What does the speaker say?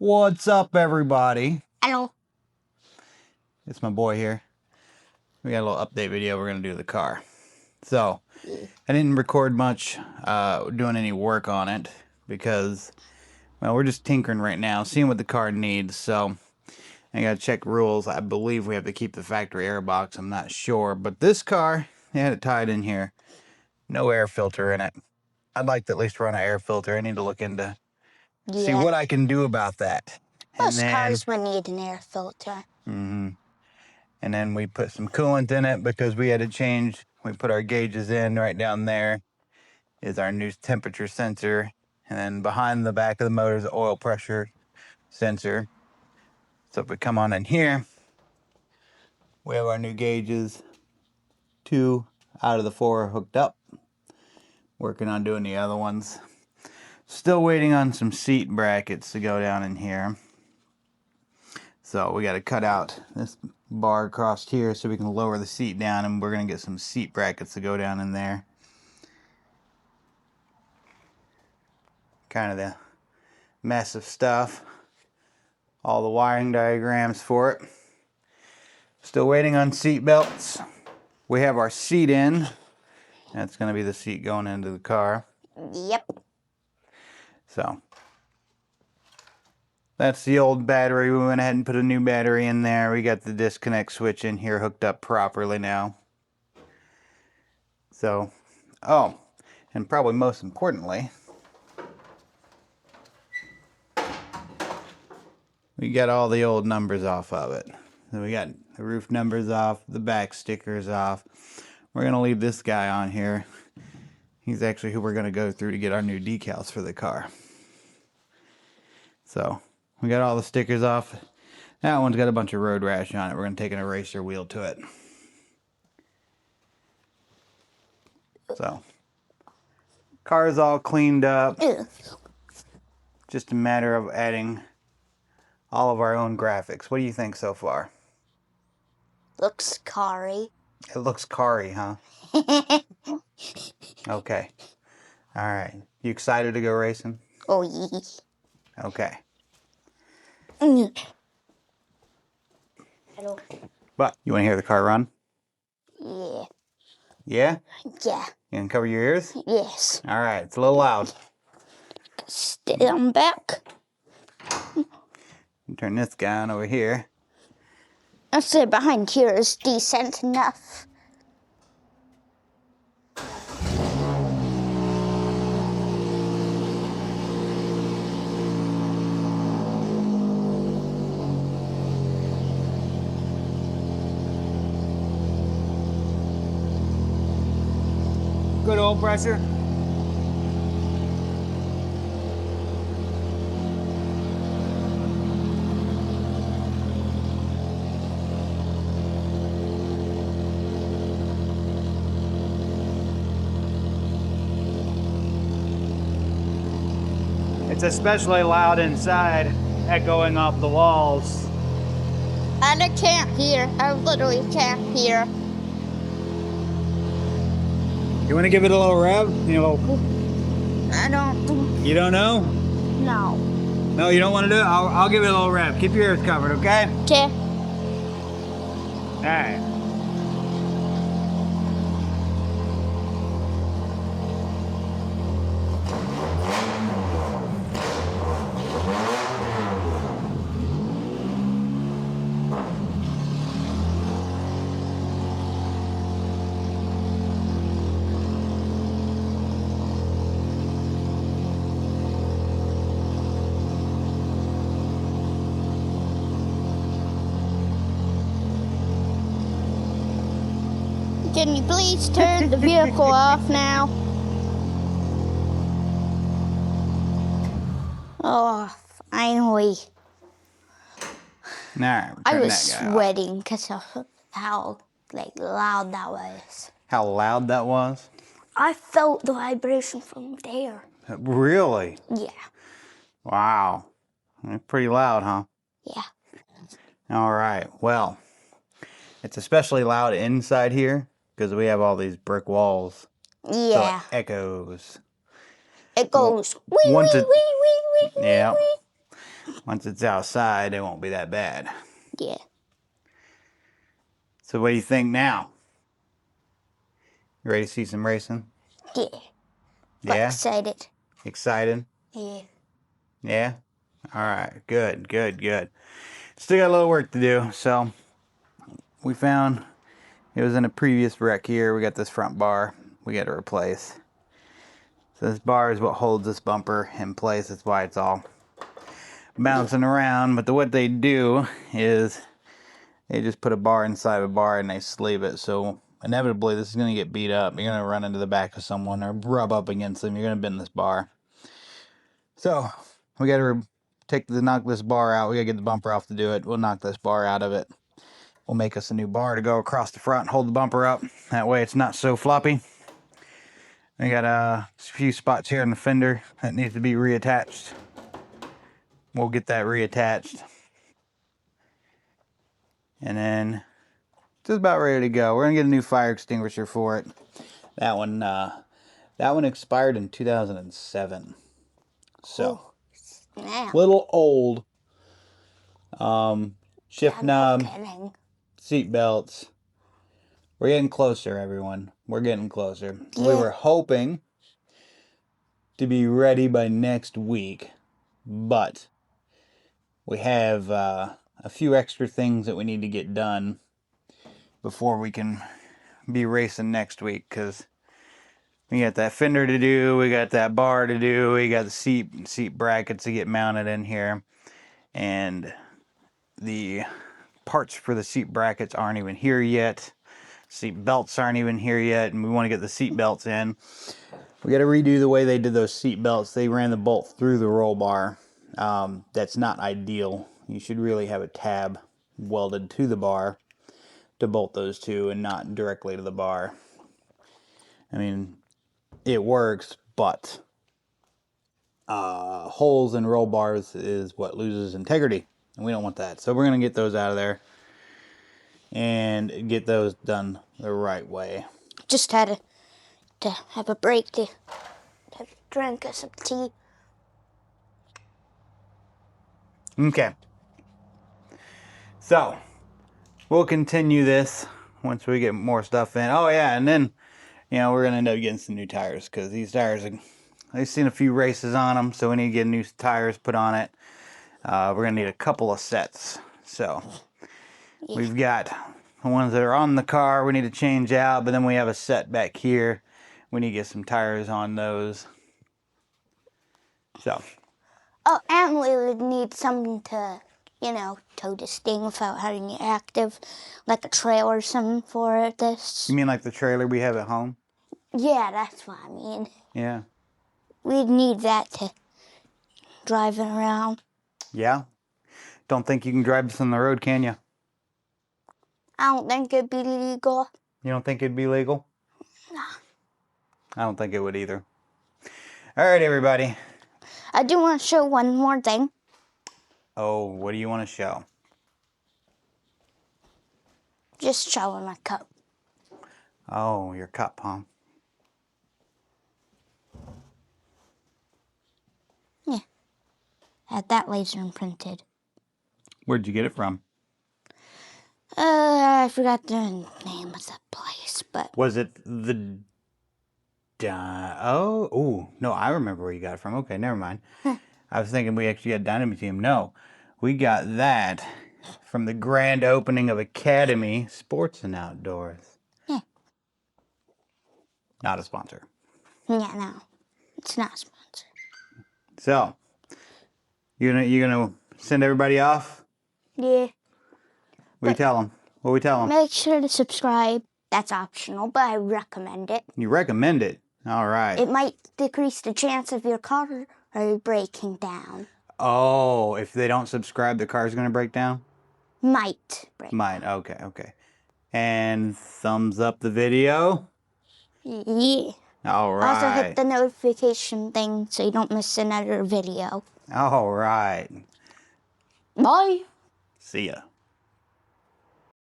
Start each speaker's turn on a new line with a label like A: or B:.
A: What's up, everybody?
B: Hello.
A: It's my boy here. We got a little update video we're going to do to the car. So, I didn't record much doing any work on it because, well, we're just tinkering right now, seeing what the car needs. So, I got to check rules. I believe we have to keep the factory air box. I'm not sure. But this car, they had it tied in here. No air filter in it. I'd like to at least run an air filter. I need to look into see what I can do about that.
B: Most cars would need an air filter.
A: And then we put some coolant in it because we had to change. We put our gauges in. Right down there is our new temperature sensor. And then behind the back of the motor is the oil pressure sensor. So if we come on in here, we have our new gauges. 2 out of the 4 hooked up. Working on doing the other ones. Still waiting on some seat brackets to go down in here. So we got to cut out this bar across here so we can lower the seat down, and we're going to get some seat brackets to go down in there. Kind of the mess of stuff. All the wiring diagrams for it. Still waiting on seat belts. We have our seat in. That's going to be the seat going into the car.
B: Yep.
A: So that's the old battery. We went ahead and put a new battery in there. We got the disconnect switch in here hooked up properly now. So, oh, and probably most importantly, we got all the old numbers off of it. So we got the roof numbers off, the back stickers off. We're going to leave this guy on here. He's actually who we're going to go through to get our new decals for the car. So, we got all the stickers off. That one's got a bunch of road rash on it. We're going to take an eraser wheel to it. So, car's all cleaned up. Just a matter of adding all of our own graphics. What do you think so far?
B: Looks car-y.
A: It looks car-y, huh? Okay. All right. You excited to go racing?
B: Oh, yeah.
A: Okay.
B: Hello.
A: But you want to hear the car run?
B: Yeah.
A: Yeah?
B: Yeah.
A: You can cover your ears?
B: Yes.
A: All right. It's a little loud.
B: Stay on back.
A: Turn this guy on over here.
B: I'll say behind here is decent enough.
A: Good oil pressure. It's especially loud inside, echoing off the walls.
B: And I can't hear. I literally can't hear.
A: You want to give it a little rev? You know,
B: I don't.
A: you don't know?
B: No.
A: No, you don't want to do it? I'll give it a little rev. Keep your ears covered, okay?
B: Okay.
A: All right.
B: Can you please turn the vehicle off now? Oh, finally.
A: Nah,
B: I was sweating because of how loud that was.
A: How loud that was?
B: I felt the vibration from there.
A: Really?
B: Yeah.
A: Wow. Pretty loud, huh?
B: Yeah.
A: All right. Well, it's especially loud inside here because we have all these brick walls.
B: Yeah.
A: So it echoes.
B: It goes wee,
A: Once
B: wee,
A: it-
B: wee, wee, wee,
A: Yeah.
B: wee.
A: Once it's outside, it won't be that bad.
B: Yeah.
A: So what do you think now? You ready to see some racing?
B: Yeah.
A: Yeah?
B: Excited.
A: Excited?
B: Yeah.
A: Yeah? All right. Good, good, good. Still got a little work to do. So we found it was in a previous wreck here. We got this front bar we got to replace. So this bar is what holds this bumper in place. That's why it's all bouncing around. But what they do is they just put a bar inside of a bar and they sleeve it. So inevitably this is going to get beat up. You're going to run into the back of someone or rub up against them. You're going to bend this bar. So we got to knock this bar out. We got to get the bumper off to do it. We'll knock this bar out of it. We'll make us a new bar to go across the front and hold the bumper up. That way it's not so floppy. We got a few spots here in the fender that needs to be reattached. We'll get that reattached. And then just about ready to go. We're gonna get a new fire extinguisher for it. That one expired in 2007. So
B: Now.
A: little old. Shift
B: I'm
A: knob,
B: not kidding.
A: seat belts. We're getting closer, everyone. We're getting closer.
B: Yeah.
A: We were hoping to be ready by next week, but we have a few extra things that we need to get done before we can be racing next week, because we got that fender to do, we got that bar to do, we got the seat brackets to get mounted in here, and the parts for the seat brackets aren't even here yet. Seat belts aren't even here yet, and we want to get the seat belts in. We got to redo the way they did those seat belts. They ran the bolt through the roll bar. That's not ideal. You should really have a tab welded to the bar to bolt those two and not directly to the bar. I mean, it works, but holes in roll bars is what loses integrity, and we don't want that. So we're going to get those out of there and get those done the right way.
B: Just had to have a break to drink some tea.
A: Okay. So we'll continue this once we get more stuff in. Oh yeah, and then we're gonna end up getting some new tires, because these tires I've seen a few races on them, so we need to get new tires put on it. We're gonna need a couple of sets. So we've got the ones that are on the car we need to change out, but then we have a set back here. We need to get some tires on those. So.
B: Oh, and we would need something to, tow this thing without having it active, like a trailer or something for this.
A: You mean like the trailer we have at home?
B: Yeah, that's what I mean.
A: Yeah.
B: We'd need that to drive it around.
A: Yeah? Don't think you can drive this on the road, can you?
B: I don't think it'd be legal.
A: You don't think it'd be legal?
B: No.
A: I don't think it would either. All right, everybody.
B: I do want to show one more thing.
A: Oh, what do you want to show?
B: Just showing my cup.
A: Oh, your cup, huh?
B: Yeah. Had that laser imprinted.
A: Where'd you get it from?
B: I forgot the name of the place, but...
A: Was it the... Oh, no, I remember where you got it from. Okay, never mind. I was thinking we actually got Dynamite Team. No, we got that from the grand opening of Academy Sports and Outdoors.
B: Yeah.
A: Not a sponsor.
B: Yeah, no. It's not a sponsor.
A: So, you gonna send everybody off?
B: Yeah.
A: What do you tell them? What do we tell them?
B: Make sure to subscribe. That's optional, but I recommend it.
A: You recommend it? All right.
B: It might decrease the chance of your car breaking down.
A: Oh, if they don't subscribe, the car's going to break down?
B: Might break
A: Might. Okay, okay. And thumbs up the video?
B: Yeah.
A: All right.
B: Also hit the notification thing so you don't miss another video.
A: All right.
B: Bye.
A: See ya.